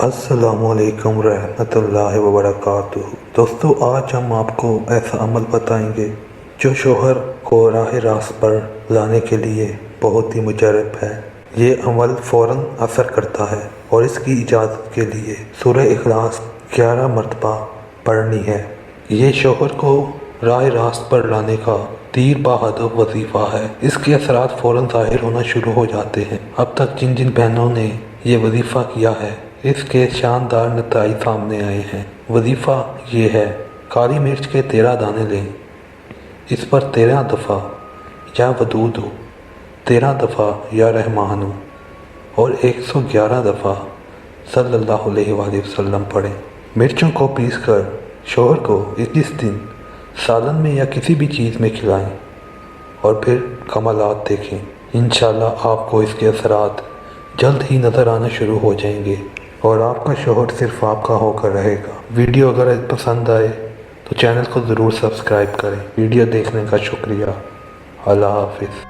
السلام علیکم ورحمۃ اللہ وبرکاتہ۔ دوستو، آج ہم آپ کو ایسا عمل بتائیں گے جو شوہر کو راہ راست پر لانے کے لیے بہت ہی مجرب ہے۔ یہ عمل فوراً اثر کرتا ہے اور اس کی اجازت کے لیے سورہ اخلاص 11 مرتبہ پڑھنی ہے۔ یہ شوہر کو راہ راست پر لانے کا تیر بہ ہدف وظیفہ ہے۔ اس کے اثرات فوراً ظاہر ہونا شروع ہو جاتے ہیں۔ اب تک جن جن بہنوں نے یہ وظیفہ کیا ہے اس کے شاندار نتائج سامنے آئے ہیں۔ وظیفہ یہ ہے: کالی مرچ کے 13 دانے لیں، اس پر 13 دفعہ یا ودود ہو، 13 دفعہ یا رحمان ہو اور 111 دفعہ صلی اللہ علیہ وآلہ وسلم پڑھیں۔ مرچوں کو پیس کر شوہر کو اس دن سالن میں یا کسی بھی چیز میں کھلائیں اور پھر کمالات دیکھیں۔ انشاءاللہ آپ کو اس کے اثرات جلد ہی نظر آنا شروع ہو جائیں گے اور آپ کا شوہر صرف آپ کا ہو کر رہے گا۔ ویڈیو اگر پسند آئے تو چینل کو ضرور سبسکرائب کریں۔ ویڈیو دیکھنے کا شکریہ۔ اللہ حافظ۔